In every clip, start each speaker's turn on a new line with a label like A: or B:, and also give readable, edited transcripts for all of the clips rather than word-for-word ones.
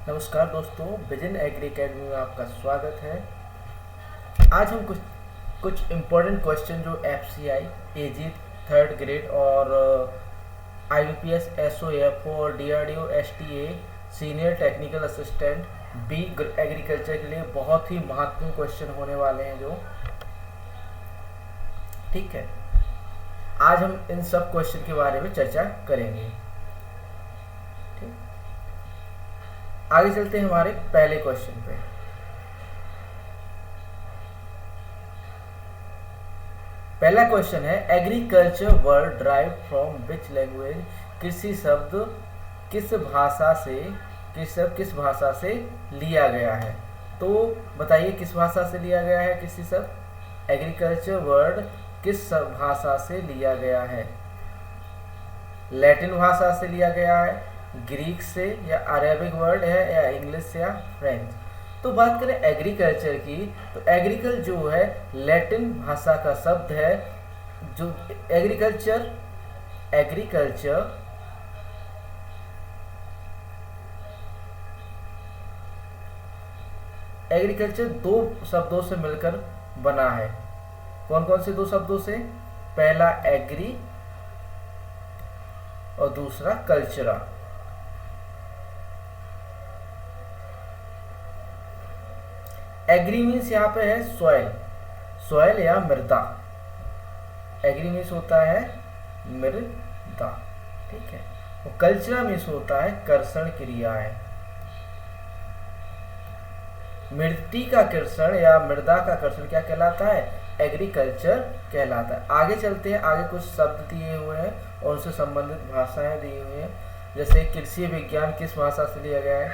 A: नमस्कार दोस्तों, vision agree academy में आपका स्वागत है। आज हम कुछ कुछ इम्पोर्टेंट क्वेश्चन जो एफसीआई, एजी, थर्ड ग्रेड और आईबीपीएस, एसओएफ और DRDO, STA, senior technical assistant B agriculture के लिए बहुत ही महत्वपूर्ण क्वेश्चन होने वाले हैं जो ठीक है। आज हम इन सब क्वेश्चन के बारे में चर्चा करेंगे। ठीक, आगे चलते हैं हमारे पहले क्वेश्चन पे। पहला क्वेश्चन है, agriculture word drive from which language. कृषि शब्द किस भाषा से लिया गया है। तो बताइए किस भाषा से लिया गया है कृषि शब्द। एग्रीकल्चर वर्ड किस भाषा से लिया गया है। लैटिन भाषा से लिया गया है, ग्रीक से, या अरेबिक वर्ड है, या इंग्लिश या फ्रेंच। तो बात करें एग्रीकल्चर की, तो एग्रीकल जो है लैटिन भाषा का शब्द है। जो एग्रीकल्चर दो शब्दों से मिलकर बना है। कौन कौन से दो शब्दों से? पहला एग्री और दूसरा कल्चरा। एग्री मीन्स यहाँ पे है सॉइल या मृदा। एग्री मीन्स होता है मृदा, ठीक है। और कल्चरा मीन्स होता है कर्षण क्रियाएं। मिट्टी का कर्षण या मृदा का कर्षण क्या कहलाता है? एग्रीकल्चर कहलाता है। आगे चलते हैं, आगे कुछ शब्द दिए हुए हैं और उनसे संबंधित भाषाएं दी हुई हैं। जैसे कृषि विज्ञान किस भाषा से लिया गया है?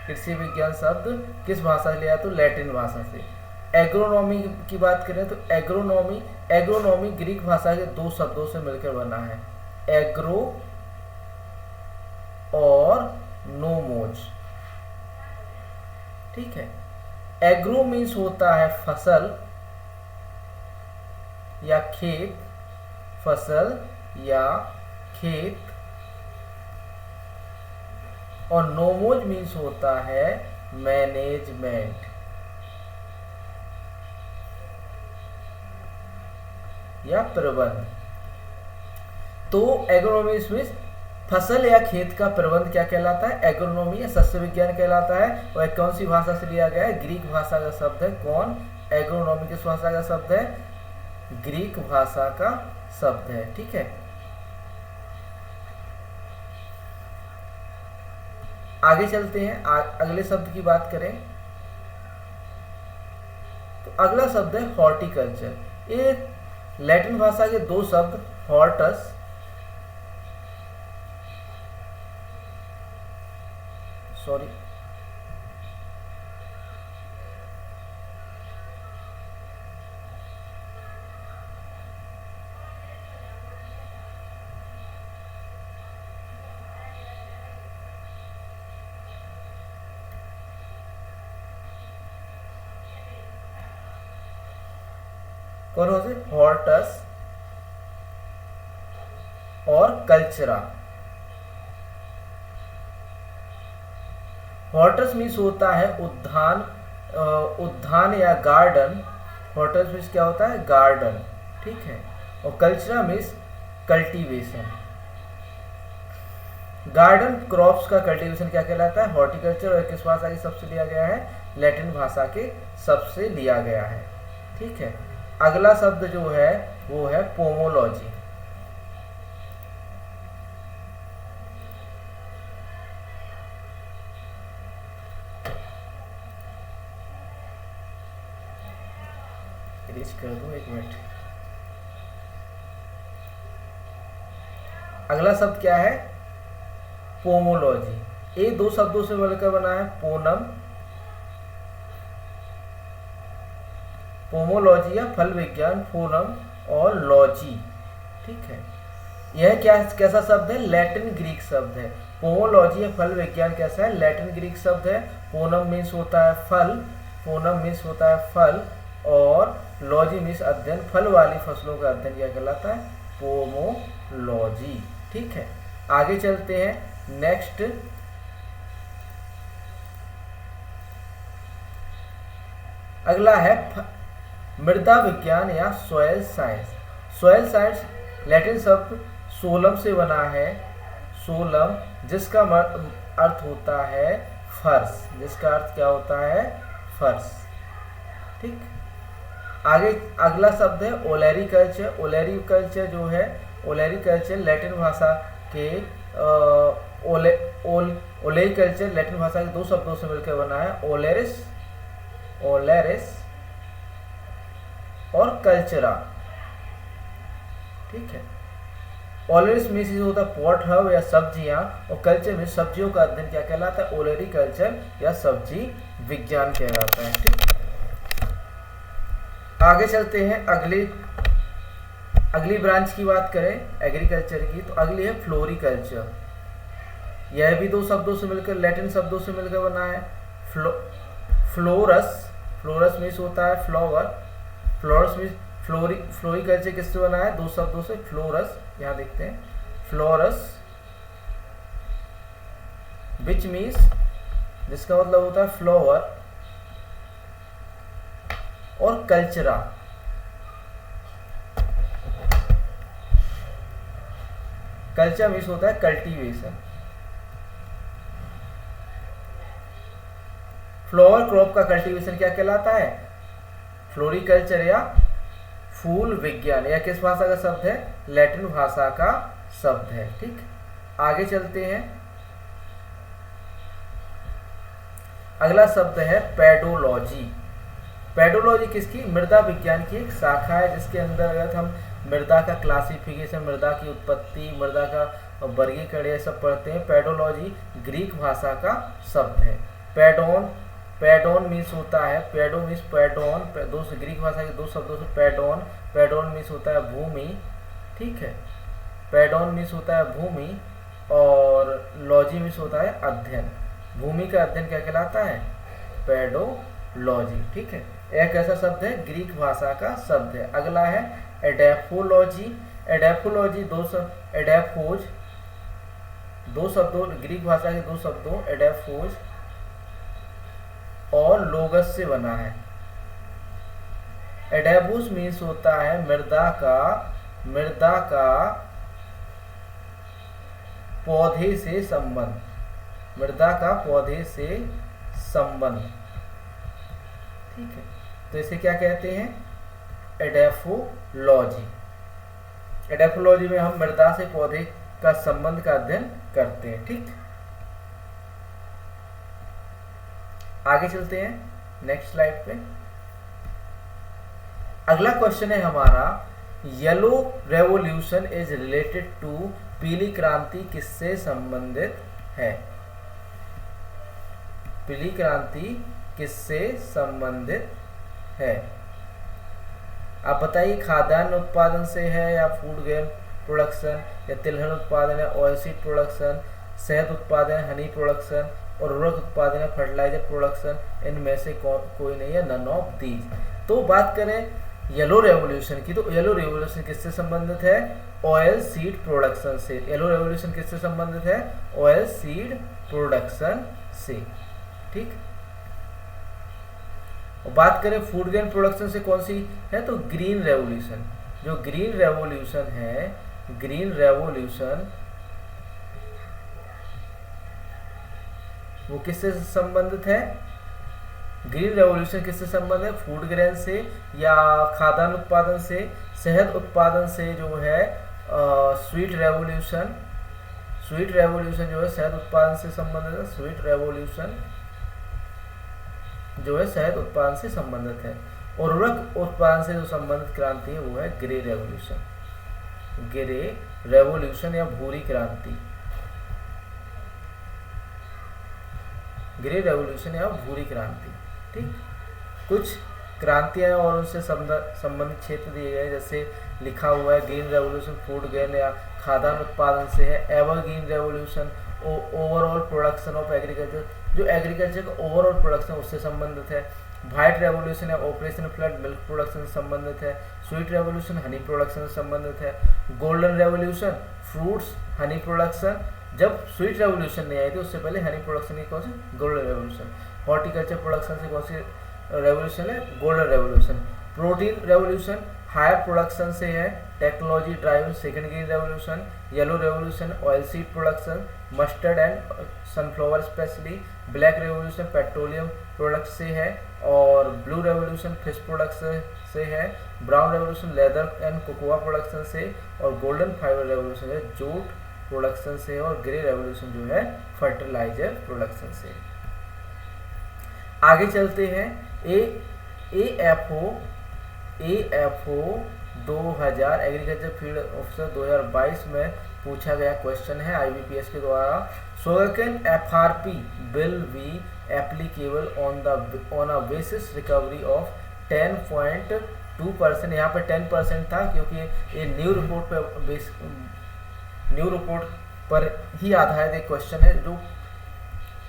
A: कृषि विज्ञान शब्द किस भाषा से लिया है? तो लैटिन भाषा से। एग्रोनॉमी की बात करें तो एग्रोनॉमी ग्रीक भाषा के दो शब्दों से मिलकर बना है, एग्रो और नोमोज, ठीक है। एग्रो मीन्स होता है फसल या खेत, और नोमोज मीन्स होता है मैनेजमेंट या प्रबंध। तो एग्रोनॉमी मीन्स फसल या खेत का प्रबंध क्या कहलाता है? एग्रोनॉमी या सस्य विज्ञान कहलाता है। और कौन सी भाषा से लिया गया है? ग्रीक भाषा का शब्द है। कौन? एग्रोनॉमी किस भाषा का शब्द है? ग्रीक भाषा का शब्द है, ठीक है। आगे चलते हैं, अगले शब्द की बात करें तो अगला शब्द है हॉर्टिकल्चर। ये लैटिन भाषा के दो शब्द हॉर्टस कौन हो से हॉर्टस और कल्चरा। हॉर्टस मीन्स होता है उद्यान या गार्डन। हॉर्टस मीन्स क्या होता है? गार्डन, ठीक है। और कल्चरा मीन्स कल्टीवेशन। गार्डन क्रॉप्स का कल्टीवेशन क्या कहलाता है? हॉर्टिकल्चर। और किस भाषा के शब्द से लिया गया है? लैटिन भाषा के शब्द से लिया गया है, ठीक है। अगला शब्द जो है वो है पोमोलॉजी। कर दूं, एक मिनट। अगला शब्द क्या है? पोमोलॉजी। ये दो शब्दों से मिलकर बना है, पोमोलॉजी या फल विज्ञान, फोनम और लॉजी, ठीक है। यह कैसा शब्द है? लैटिन ग्रीक शब्द है। पोमोलॉजी या फल विज्ञान कैसा है? लैटिन ग्रीक शब्द है। फोनम मीन्स होता है फल, और लॉजी मीन्स अध्ययन। फल वाली फसलों का अध्ययन क्या कहलाता है? पोमोलॉजी, ठीक है। आगे चलते हैं नेक्स्ट अगला है मृदा विज्ञान या soil science. Soil science Latin शब्द सोलम से बना है, सोलम, जिसका अर्थ होता है फर्श, जिसका अर्थ क्या होता है? फर्श। ठीक, आगे अगला शब्द है ओलेरिकल्चर। ओलेरिकल्चर जो है, ओलेरिकल्चर लैटिन भाषा के ओलेरिकल्चर लैटिन भाषा के दो शब्दों से मिलकर बना है, ओलेरिस, ओलेरिस और कल्चरा। ठीक है, ओलेरिस मीन्स होता है पॉट हब या सब्जियां, और कल्चर में सब्जियों का अध्ययन क्या कहलाता है? ओलेरिकल्चर या सब्जी विज्ञान कहलाता है। ठीक, आगे चलते हैं, अगली ब्रांच की बात करें एग्रीकल्चर की, तो अगली है फ्लोरिकल्चर। यह भी दो शब्दों से मिलकर, लैटिन शब्दों से मिलकर बना है। फ्लोरस, फ्लोरस मीन्स होता है फ्लावर, फ्लोरस मीन्स फ्लोरिकल्चर किससे बना है? दो शब्दों से, फ्लोरस, यहां देखते हैं, फ्लोरस विच मीन्स, जिसका मतलब होता है फ्लावर, और कल्चरा, कल्चर मीन्स होता है कल्टीवेशन। फ्लावर क्रॉप का कल्टीवेशन क्या कहलाता है? फ्लोरिकल्चर या फूल विज्ञान। यह किस भाषा का शब्द है? लैटिन भाषा का शब्द है। ठीक, आगे चलते हैं, अगला शब्द है पेडोलॉजी। पेडोलॉजी किसकी? मृदा विज्ञान की एक शाखा है, जिसके अंतर्गत हम मृदा का क्लासिफिकेशन, मृदा की उत्पत्ति, मृदा का वर्गीकरण ये सब पढ़ते हैं। पेडोलॉजी ग्रीक भाषा का शब्द है। पेडोन, पेडोन मीन्स होता है, पेडो मीन्स पेडोन, दो ग्रीक भाषा के दो शब्दों से पेडोन, पेडोन मीन्स होता है भूमि। ठीक है, पेडोन मीन्स होता है भूमि, और लॉजी मीन्स होता है अध्ययन। भूमि का अध्ययन क्या कहलाता है? पेडोलॉजी। ठीक है, एक ऐसा शब्द है, ग्रीक भाषा का शब्द है। अगला है एडेफोलॉजी। एडेफोलॉजी एडेफोज, दो शब्दों, ग्रीक भाषा के दो शब्दों एडेफोज और लोगस से बना है। एडेबुस मीन्स होता है मृदा का पौधे से संबंध, मृदा का पौधे से संबंध। ठीक है, तो इसे क्या कहते हैं? एडेफोलॉजी। एडेफोलॉजी में हम मृदा से पौधे का संबंध का अध्ययन करते हैं। ठीक, आगे चलते हैं नेक्स्ट स्लाइड पे। अगला क्वेश्चन है हमारा, yellow revolution is related to, पीली क्रांति किससे संबंधित है? पीली क्रांति किससे संबंधित है? आप बताइए, खाद्यान्न उत्पादन से है, या फूड ग्रेन प्रोडक्शन, या तिलहन उत्पादन, या ऑयल सीड प्रोडक्शन, शहद उत्पादन, हनी प्रोडक्शन, और उर्वरक उत्पादन, या फर्टिलाइजर प्रोडक्शन, इनमें से कोई नहीं है, नन ऑफ दीज। तो बात करें येलो रेवोल्यूशन की, तो येलो रेवोल्यूशन किससे संबंधित है? ऑयल सीड प्रोडक्शन से। येलो रेवोल्यूशन किससे संबंधित है? ऑयल सीड प्रोडक्शन से। ठीक, और बात करें फूड ग्रेन प्रोडक्शन से कौन सी है, तो ग्रीन रेवोल्यूशन। जो ग्रीन रेवोल्यूशन है, ग्रीन रेवोल्यूशन वो किससे संबंधित है? ग्रीन रेवोल्यूशन किससे संबंधित है? फूड ग्रेन से, या खाद्यान्न उत्पादन से, शहद उत्पादन से जो है स्वीट रेवोल्यूशन, स्वीट रेवोल्यूशन जो है शहद उत्पादन से संबंधित है। स्वीट रेवोल्यूशन जो है शहद उत्पादन से संबंधित है। और उर्वरक उत्पादन से जो संबंधित क्रांति है वो है ग्रे रेवोल्यूशन, ग्रे रेवोल्यूशन या भूरी क्रांति, ग्रे रेवोल्यूशन या भूरी क्रांति। ठीक, कुछ क्रांतियां और उनसे संबंधित क्षेत्र दिए गए, जैसे लिखा हुआ है ग्रीन रेवोल्यूशन फूड ग्रेन या खाद्यान्न उत्पादन से है। Evergreen revolution overall production of agriculture, जो एग्रीकल्चर का ओवरऑल प्रोडक्शन उससे संबंधित है। व्हाइट रेवोल्यूशन या ऑपरेशन फ्लड मिल्क प्रोडक्शन से संबंधित है। स्वीट रेवोल्यूशन हनी प्रोडक्शन से संबंधित है। Golden revolution fruits honey production, जब स्वीट रेवोल्यूशन नहीं आई थी उससे पहले हनी प्रोडक्शन की कौन सी? Golden revolution. हॉर्टिकल्चर प्रोडक्शन से कौन सी रेवोल्यूशन है golden revolution. Protein revolution higher production से है, technology driven second green revolution. Yellow revolution oil seed production, mustard and sunflower specially. Black revolution petroleum product से है, और ब्लू रेवोल्यूशन फिश प्रोडक्शन से है। Brown revolution leather and cocoa production से, और golden fibre revolution है jute production से, और ग्रे रेवोल्यूशन जो है फर्टिलाइजर प्रोडक्शन से। आगे चलते हैं। एएफओ 2000 एग्रीकल्चर फील्ड ऑफिसर 2022 में पूछा गया क्वेश्चन है आईबीपीएस के द्वारा। Sugarcane FRP will be applicable on a basis recovery of 10.2%। यहाँ पे 10% था क्योंकि ये न्यू रिपोर्ट पर ही आधारित एक क्वेश्चन है। जो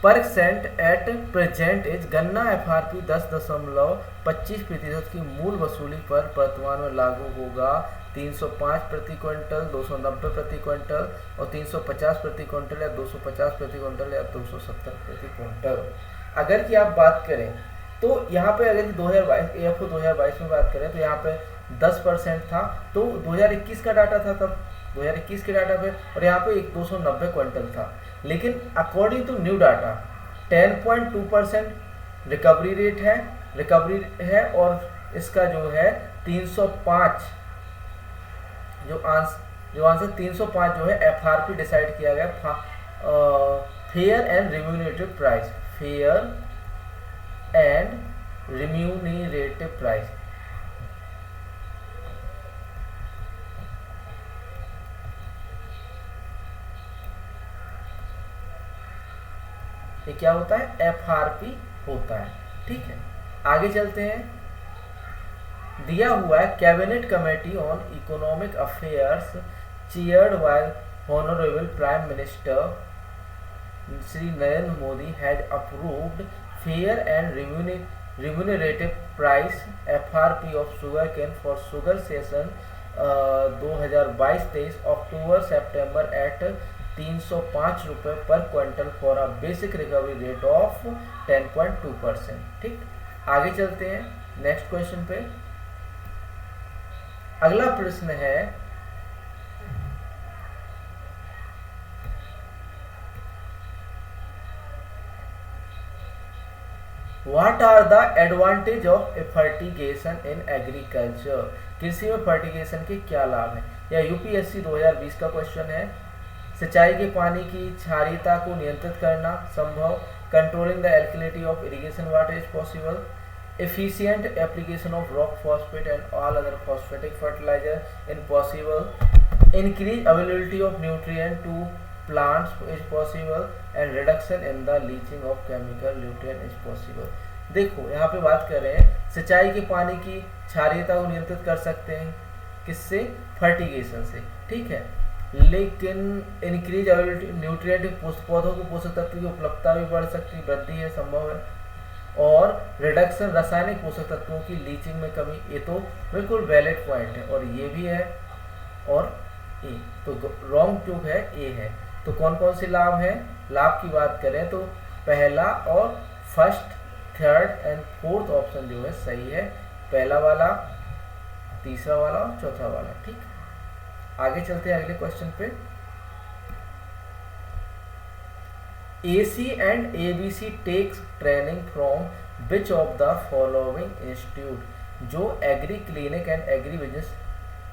A: परसेंट एट प्रेजेंट एज गन्ना एफआरपी 10.25% की मूल वसूली पर वर्तमान में लागू होगा। 305 प्रति क्विंटल, 290 प्रति क्विंटल, और 350 प्रति क्विंटल, या 250 प्रति क्विंटल, या 270 प्रति क्विंटल। अगर की आप बात करें तो यहाँ पे अगर 2022 एएफओ 2022 में बात करें तो यहाँ पे 10% था, तो 2021 का डाटा था तब 2021 के डाटा पे, और यहाँ पे 290 क्विंटल था। लेकिन according to new data 10.2% recovery है, और इसका जो है 305 जो आंसर 305 जो है एफआरपी डिसाइड किया गया, fair and remunerative price, fair and remunerative price. ये क्या होता है? एफआरपी होता है। ठीक है, आगे चलते हैं। दिया हुआ है cabinet committee on economic affairs chaired by honourable prime minister Shri Narendra Modi had approved fair and remunerative price FRP of sugar cane for sugar season 2022-23 October September at 305 रुपये per quintal for a basic recovery rate of 10.2%। ठीक, आगे चलते हैं next question पे। अगला प्रश्न है, what are the advantage of fertigation in agriculture? कृषि में फर्टिगेशन के क्या लाभ हैं? यह यूपीएससी 2020 का क्वेश्चन है। सिंचाई के पानी की क्षारीयता को नियंत्रित करना संभव, controlling the alkalinity of irrigation water is possible, efficient application of rock phosphate and all other phosphatic fertilizer in possible, increase availability of nutrient to plants is possible, and reduction in the leaching of chemical nutrient is possible। देखो यहाँ पे बात कर रहे हैं सिंचाई के पानी की क्षारीयता को नियंत्रित कर सकते हैं किससे? फर्टिगेशन से। ठीक है, लेकिन इंक्रीज अवेलेबिलिटी न्यूट्रिएंट पौधों को पोषक तत्व की उपलब्धता भी बढ़ सकती है, वृद्धि है, संभव है, और रिडक्शन रासायनिक पोषक तत्वों की लीचिंग में कमी। ये तो बिल्कुल वैलिड पॉइंट है, और ये भी है, और ए तो रॉन्ग जो है ए है। तो कौन कौन से लाभ हैं? लाभ की बात करें तो पहला और first, third and fourth option जो है सही है, पहला वाला, तीसरा वाला और चौथा वाला। ठीक, आगे चलते हैं अगले क्वेश्चन पे। AC and ABC takes training from which of the following institute? जो agree clinic and agri business,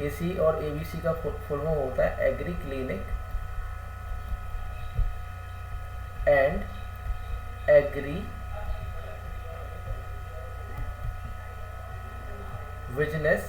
A: AC और ABC का फुल फॉर्म होता है agree clinic and agri business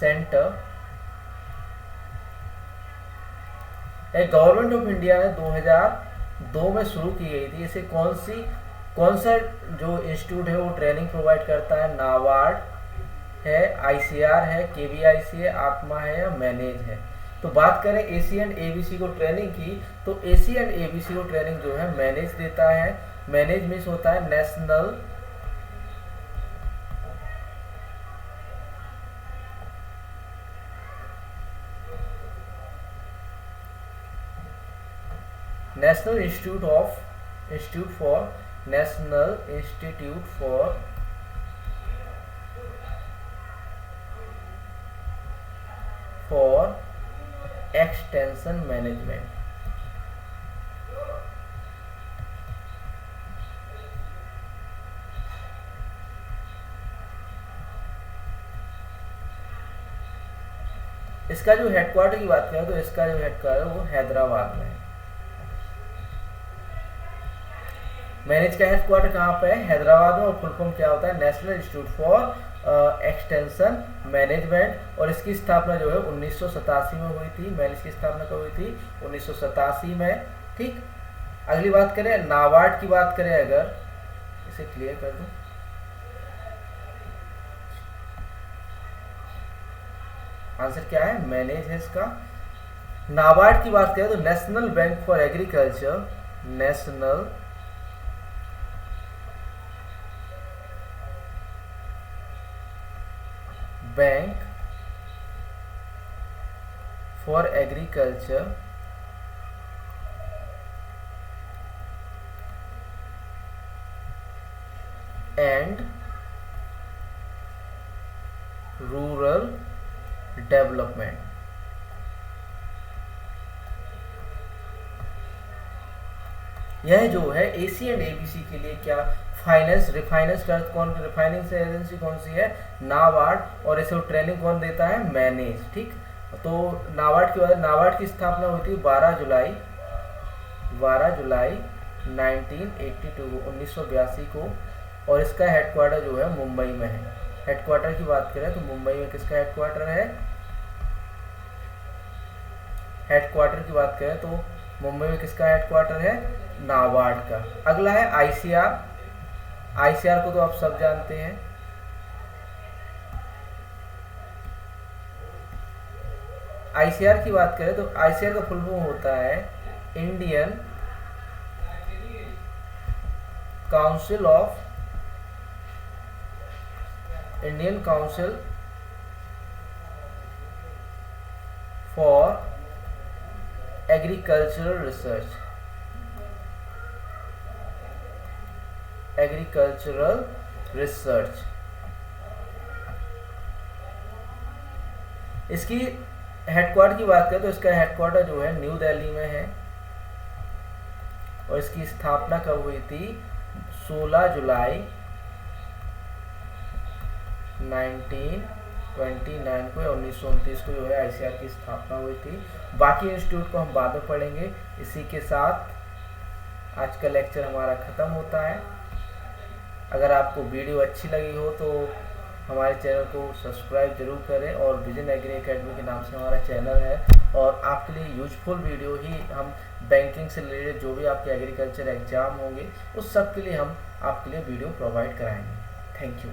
A: centre. Government of India ने 2002 में शुरू की गई थी। इसे कौन सा जो इंस्टीट्यूट है वो ट्रेनिंग प्रोवाइड करता है? नाबार्ड है, ICR है, KVIC है, आत्मा है, या मैनेज है? तो बात करें AC एंड ABC को ट्रेनिंग की, तो AC एंड ABC को ट्रेनिंग जो है मैनेज देता है। मैनेज मीन्स होता है national institute for national institute for extension management. इसका जो हेडक्वार्टर की बात करें तो इसका जो हेडक्वार्टर वो हैदराबाद में है। मैनेज का हेडक्वार्टर कहाँ पे है? हैदराबाद में। और फुल फॉर्म क्या होता है? National institute for extension management. और इसकी स्थापना जो है 1987 में हुई थी। मैनेज की स्थापना कब हुई थी? 1987 में। ठीक, अगली बात करें नाबार्ड की बात करें, अगर इसे क्लियर कर दूं, आंसर क्या है? मैनेज है इसका। नाबार्ड की बात करें तो national bank for agriculture, national bank for agriculture and rural development. यह जो है एसी एंड एबीसी के लिए क्या फाइनेंस रिफाइनेंस का कौन, रिफाइनिंग से एजेंसी कौन सी है? नाबार्ड। और इसे ट्रेनिंग कौन देता है? मैनेज। ठीक, तो नाबार्ड की वजह, नाबार्ड की स्थापना हुई थी 12 जुलाई 1982 1982 को। और इसका हेडक्वार्टर जो है मुंबई में है। हेडक्वार्टर की बात करें तो मुंबई में किसका हेडक्वार्टर है? हेडक्वार्टर की बात करें तो मुंबई में किसका हेडक्वार्टर है? नाबार्ड का। अगला है आईसीआर। आईसीआर को तो आप सब जानते हैं। आईसीआर की बात करें तो आईसीआर का फुल फॉर्म होता है Indian council for agricultural research. इसकी हेडक्वार्टर की बात करें तो इसका हेडक्वार्टर जो है न्यू दिल्ली में है। और इसकी स्थापना कब हुई थी? 16 जुलाई 1929 को या 1929 को जो है आईसीआर की स्थापना हुई थी। बाकी इंस्टीट्यूट को हम बाद में पढ़ेंगे। इसी के साथ आज का लेक्चर हमारा ख़त्म होता है। अगर आपको वीडियो अच्छी लगी हो तो हमारे चैनल को सब्सक्राइब जरूर करें। और विजन एग्री एकेडमी के नाम से हमारा चैनल है। और आपके लिए यूजफुल वीडियो ही हम बैंकिंग से रिलेटेड जो भी आपके एग्रीकल्चर एग्जाम होंगे उस सब के लिए हम आपके लिए वीडियो प्रोवाइड कराएंगे। Thank you.